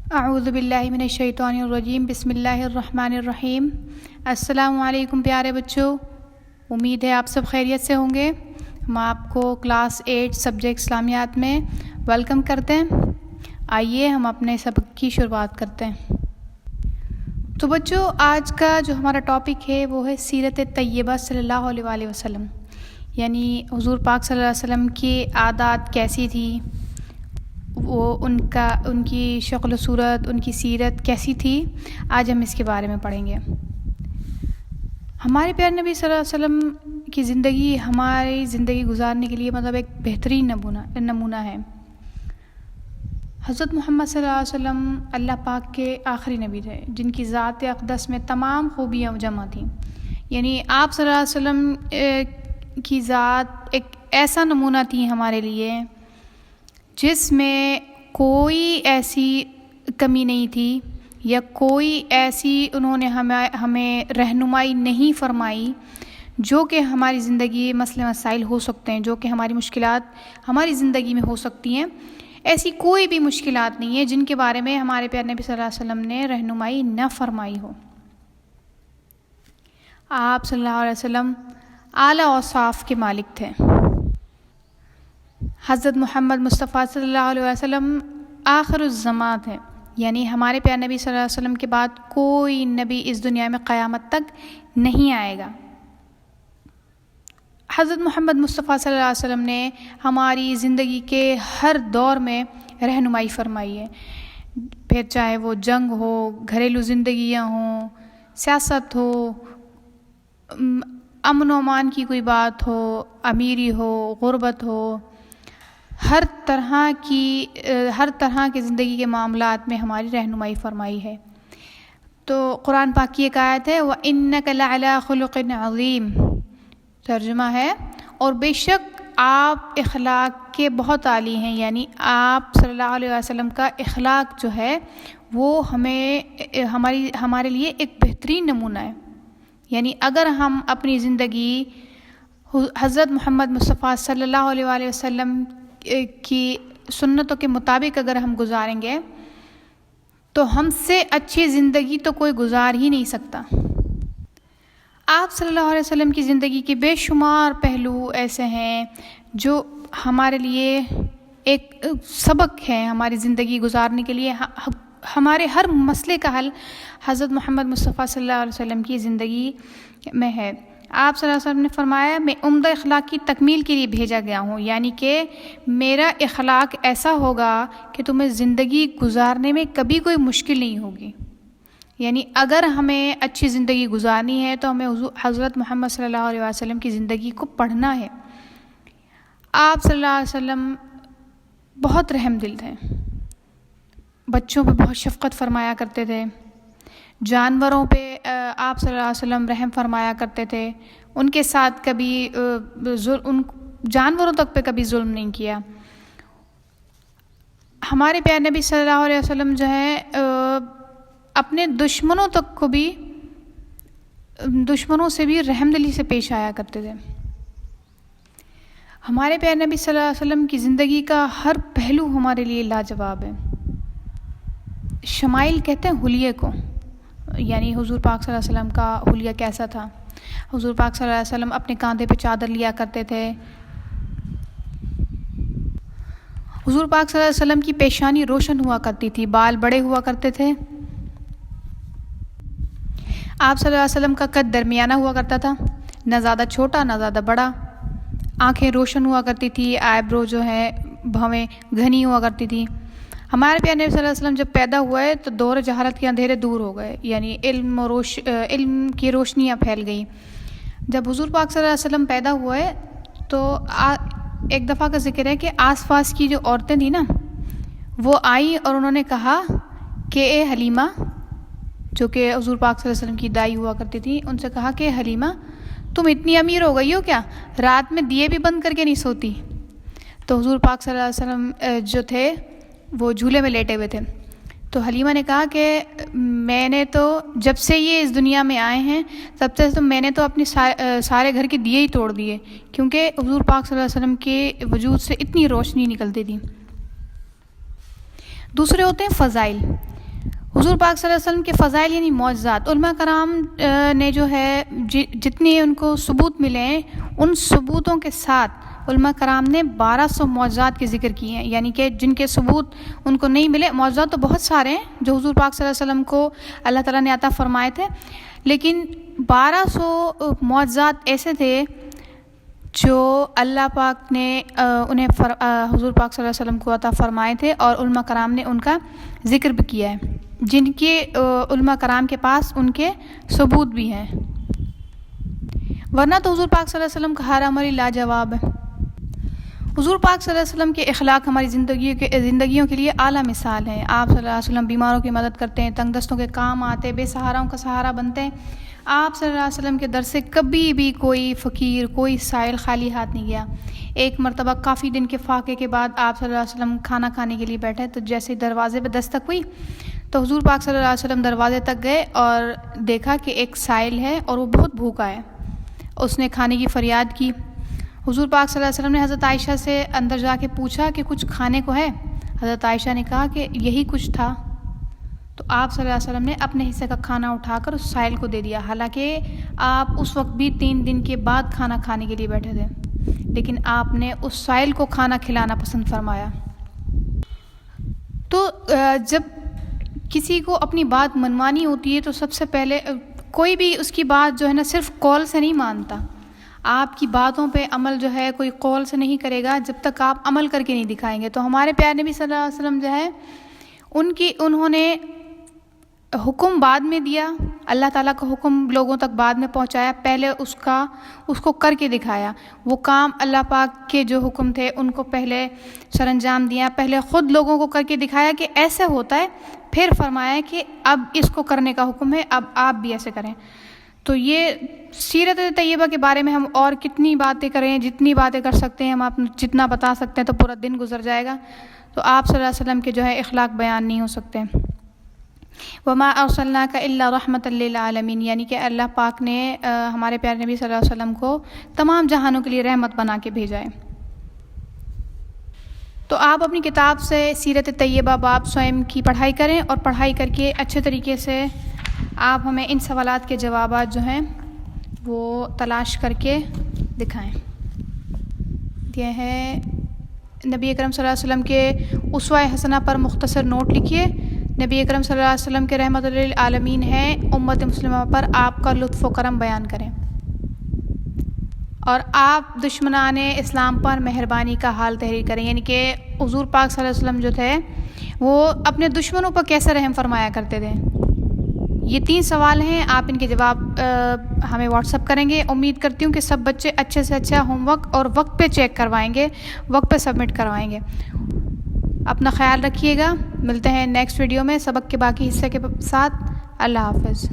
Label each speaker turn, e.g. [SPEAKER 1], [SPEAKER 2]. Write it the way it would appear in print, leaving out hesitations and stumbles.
[SPEAKER 1] اعوذ باللہ من الشیطان الرجیم، بسم اللہ الرحمن الرحیم۔ السلام علیکم پیارے بچوں، امید ہے آپ سب خیریت سے ہوں گے۔ ہم آپ کو کلاس 8 سبجیکٹ اسلامیات میں ویلکم کرتے ہیں۔ آئیے ہم اپنے سبق کی شروعات کرتے ہیں۔ تو بچوں، آج کا جو ہمارا ٹاپک ہے وہ ہے سیرت طیبہ صلی اللہ علیہ وآلہ وسلم، یعنی حضور پاک صلی اللہ علیہ وسلم کی عادات کیسی تھی، وہ ان کی شکل و صورت، ان کی سیرت کیسی تھی، آج ہم اس کے بارے میں پڑھیں گے۔ ہمارے پیارے نبی صلی اللہ علیہ وسلم کی زندگی ہماری زندگی گزارنے کے لیے ایک بہترین نمونہ ہے۔ حضرت محمد صلی اللہ علیہ وسلم اللہ پاک کے آخری نبی تھے، جن کی ذات اقدس میں تمام خوبیاں جمع تھیں۔ یعنی آپ صلی اللہ علیہ وسلم کی ذات ایک ایسا نمونہ تھی ہمارے لیے جس میں کوئی ایسی کمی نہیں تھی یا کوئی ایسی انہوں نے ہمیں رہنمائی نہیں فرمائی جو کہ ہماری زندگی مسئلے مسائل ہو سکتے ہیں، جو کہ ہماری مشکلات ہماری زندگی میں ہو سکتی ہیں۔ ایسی کوئی بھی مشکلات نہیں ہے جن کے بارے میں ہمارے پیارے نبی صلی اللہ علیہ وسلم نے رہنمائی نہ فرمائی ہو۔ آپ صلی اللہ علیہ وسلم اعلیٰ اوصاف کے مالک تھے۔ حضرت محمد مصطفیٰ صلی اللہ علیہ وسلم آخر الزمان تھے، یعنی ہمارے پیارے نبی صلی اللہ علیہ وسلم کے بعد کوئی نبی اس دنیا میں قیامت تک نہیں آئے گا۔ حضرت محمد مصطفیٰ صلی اللہ علیہ وسلم نے ہماری زندگی کے ہر دور میں رہنمائی فرمائی ہے، پھر چاہے وہ جنگ ہو، گھریلو زندگیاں ہوں، سیاست ہو، امن و امان کی کوئی بات ہو، امیری ہو، غربت ہو، ہر طرح کے زندگی کے معاملات میں ہماری رہنمائی فرمائی ہے۔ تو قرآن پاک کی ایک آیت ہے وَإِنَّكَ لَعَلَىٰ خُلُقٍ عَظِيمٍ، ترجمہ ہے اور بے شک آپ اخلاق کے بہت عالی ہیں، یعنی آپ صلی اللہ علیہ وسلم کا اخلاق جو ہے وہ ہمارے لیے ایک بہترین نمونہ ہے۔ یعنی اگر ہم اپنی زندگی حضرت محمد مصطفیٰ صلی اللہ علیہ وآلہ وسلم کی سنتوں کے مطابق اگر ہم گزاریں گے تو ہم سے اچھی زندگی تو کوئی گزار ہی نہیں سکتا۔ آپ صلی اللہ علیہ وسلم کی زندگی کے بے شمار پہلو ایسے ہیں جو ہمارے لیے ایک سبق ہے ہماری زندگی گزارنے کے لیے۔ ہمارے ہر مسئلے کا حل حضرت محمد مصطفیٰ صلی اللہ علیہ وسلم کی زندگی میں ہے۔ آپ صلی اللہ علیہ وسلم نے فرمایا میں عمدہ اخلاق کی تکمیل کے لیے بھیجا گیا ہوں، یعنی کہ میرا اخلاق ایسا ہوگا کہ تمہیں زندگی گزارنے میں کبھی کوئی مشکل نہیں ہوگی۔ یعنی اگر ہمیں اچھی زندگی گزارنی ہے تو ہمیں حضرت محمد صلی اللہ علیہ وسلم کی زندگی کو پڑھنا ہے۔ آپ صلی اللہ علیہ وسلم بہت رحم دل تھے، بچوں پہ بہت شفقت فرمایا کرتے تھے، جانوروں پہ آپ صلی اللہ علیہ وسلم رحم فرمایا کرتے تھے، ان کے ساتھ کبھی جانوروں تک پہ کبھی ظلم نہیں کیا۔ ہمارے پیارے نبی صلی اللہ علیہ وسلم جو ہے اپنے دشمنوں سے بھی رحم دلی سے پیش آیا کرتے تھے۔ ہمارے پیارے نبی صلی اللہ علیہ وسلم کی زندگی کا ہر پہلو ہمارے لیے لاجواب ہے۔ شمائل کہتے ہیں حلیے کو، یعنی حضور پاک صلی اللہ علیہ وسلم کا حلیہ کیسا تھا۔ حضور پاک صلی اللہ علیہ وسلم اپنے کاندھے پہ چادر لیا کرتے تھے۔ حضور پاک صلی اللہ علیہ وسلم کی پیشانی روشن ہوا کرتی تھی، بال بڑے ہوا کرتے تھے۔ آپ صلی اللہ علیہ وسلم کا قد درمیانہ ہوا کرتا تھا، نہ زیادہ چھوٹا نہ زیادہ بڑا۔ آنکھیں روشن ہوا کرتی تھی، آئی برو جو ہے بھویں گھنی ہوا کرتی تھی۔ ہمارے پیارے نبی صلی اللہ علیہ وسلم جب پیدا ہوئے تو دور جہالت کے اندھیرے دور ہو گئے، یعنی علم کی روشنیاں پھیل گئیں۔ جب حضور پاک صلی اللہ علیہ وسلم پیدا ہوئے تو ایک دفعہ کا ذکر ہے کہ آس پاس کی جو عورتیں تھیں نا وہ آئیں اور انہوں نے کہا کہ اے حلیمہ، جو کہ حضور پاک صلی اللہ علیہ وسلم کی دائی ہوا کرتی تھی، ان سے کہا کہ حلیمہ تم اتنی امیر ہو گئی ہو کیا، رات میں دیے بھی بند کر کے نہیں سوتی؟ تو حضور پاک صلی اللہ علیہ وسلم جو تھے وہ جھولے میں لیٹے ہوئے تھے۔ تو حلیمہ نے کہا کہ میں نے تو جب سے یہ اس دنیا میں آئے ہیں تب سے تو میں نے تو اپنے سارے گھر کے دیے ہی توڑ دیے، کیونکہ حضور پاک صلی اللہ علیہ وسلم کے وجود سے اتنی روشنی نکلتی تھی۔ دوسرے ہوتے ہیں فضائل، حضور پاک صلی اللہ علیہ وسلم کے فضائل یعنی معجزات، علماء کرام نے جو ہے جتنے ان کو ثبوت ملے ہیں ان ثبوتوں کے ساتھ علماء کرام نے 1200 معجزات کے ذکر کیے ہیں، یعنی کہ جن کے ثبوت ان کو نہیں ملے۔ معجزات تو بہت سارے ہیں جو حضور پاک صلی اللہ علیہ وسلم کو اللہ تعالیٰ نے عطا فرمائے تھے، لیکن 1200 معجزات ایسے تھے جو اللہ پاک نے انہیں حضور پاک صلی اللہ علیہ وسلم کو عطا فرمائے تھے، اور علماء کرام نے ان کا ذکر بھی کیا ہے، جن کے علماء کرام کے پاس ان کے ثبوت بھی ہیں، ورنہ تو حضور پاک صلی اللہ علیہ وسلم کا ہر عمل لاجواب ہے۔ حضور پاک صلی اللہ علیہ وسلم کے اخلاق ہماری زندگیوں کے لیے اعلیٰ مثال ہیں۔ آپ صلی اللہ علیہ وسلم بیماروں کی مدد کرتے ہیں، تنگ دستوں کے کام آتے، بے سہاراؤں کا سہارا بنتے ہیں۔ آپ صلی اللہ علیہ وسلم کے در سے کبھی بھی کوئی فقیر، کوئی سائل خالی ہاتھ نہیں گیا۔ ایک مرتبہ کافی دن کے فاقے کے بعد آپ صلی اللہ علیہ وسلم کھانا کھانے کے لیے بیٹھے، تو جیسے دروازے پہ دستک ہوئی تو حضور پاک صلی اللہ علیہ وسلم دروازے تک گئے اور دیکھا کہ ایک سائل ہے اور وہ بہت بھوکا ہے۔ اس نے کھانے کی فریاد کی۔ حضور پاک صلی اللہ علیہ وسلم نے حضرت عائشہ سے اندر جا کے پوچھا کہ کچھ کھانے کو ہے؟ حضرت عائشہ نے کہا کہ یہی کچھ تھا۔ تو آپ صلی اللہ علیہ وسلم نے اپنے حصے کا کھانا اٹھا کر اس سائل کو دے دیا، حالانکہ آپ اس وقت بھی 3 دن کے بعد کھانا کھانے کے لیے بیٹھے تھے، لیکن آپ نے اس سائل کو کھانا کھلانا پسند فرمایا۔ تو جب کسی کو اپنی بات منوانی ہوتی ہے تو سب سے پہلے کوئی بھی اس کی بات جو ہے نا صرف قول سے نہیں مانتا، آپ کی باتوں پہ عمل جو ہے کوئی قول سے نہیں کرے گا جب تک آپ عمل کر کے نہیں دکھائیں گے۔ تو ہمارے پیارے نبی صلی اللہ علیہ وسلم جو ہے انہوں نے حکم بعد میں دیا، اللہ تعالیٰ کا حکم لوگوں تک بعد میں پہنچایا، پہلے اس کو کر کے دکھایا۔ وہ کام اللہ پاک کے جو حکم تھے ان کو پہلے سر انجام دیا، پہلے خود لوگوں کو کر کے دکھایا کہ ایسے ہوتا ہے، پھر فرمایا کہ اب اس کو کرنے کا حکم ہے، اب آپ بھی ایسے کریں۔ تو یہ سیرت طیبہ کے بارے میں ہم اور کتنی باتیں کریں، جتنی باتیں کر سکتے ہیں ہم، آپ جتنا بتا سکتے ہیں تو پورا دن گزر جائے گا، تو آپ صلی اللہ علیہ وسلم کے جو ہے اخلاق بیان نہیں ہو سکتے۔ وما ارسلناک الا رحمۃ للعالمین، یعنی کہ اللہ پاک نے ہمارے پیارے نبی صلی اللہ علیہ وسلم کو تمام جہانوں کے لیے رحمت بنا کے بھیجا ہے۔ تو آپ اپنی کتاب سے سیرت طیبہ باب سوئم کی پڑھائی کریں، اور پڑھائی کر کے اچھے طریقے سے آپ ہمیں ان سوالات کے جوابات جو ہیں وہ تلاش کر کے دکھائیں۔ یہ ہے نبی اکرم صلی اللہ علیہ وسلم کے اسوہ حسنہ پر مختصر نوٹ لکھیے۔ نبی اکرم صلی اللہ علیہ وسلم کے رحمت للعالمین ہیں، امت مسلمہ پر آپ کا لطف و کرم بیان کریں، اور آپ دشمنان اسلام پر مہربانی کا حال تحریر کریں، یعنی کہ حضور پاک صلی اللہ علیہ وسلم جو تھے وہ اپنے دشمنوں پر کیسے رحم فرمایا کرتے تھے۔ یہ 3 سوال ہیں، آپ ان کے جواب ہمیں واٹس ایپ کریں گے۔ امید کرتی ہوں کہ سب بچے اچھے سے اچھا ہوم ورک اور وقت پہ چیک کروائیں گے، وقت پہ سبمٹ کروائیں گے۔ اپنا خیال رکھیے گا، ملتے ہیں نیکسٹ ویڈیو میں سبق کے باقی حصے کے ساتھ۔ اللہ حافظ۔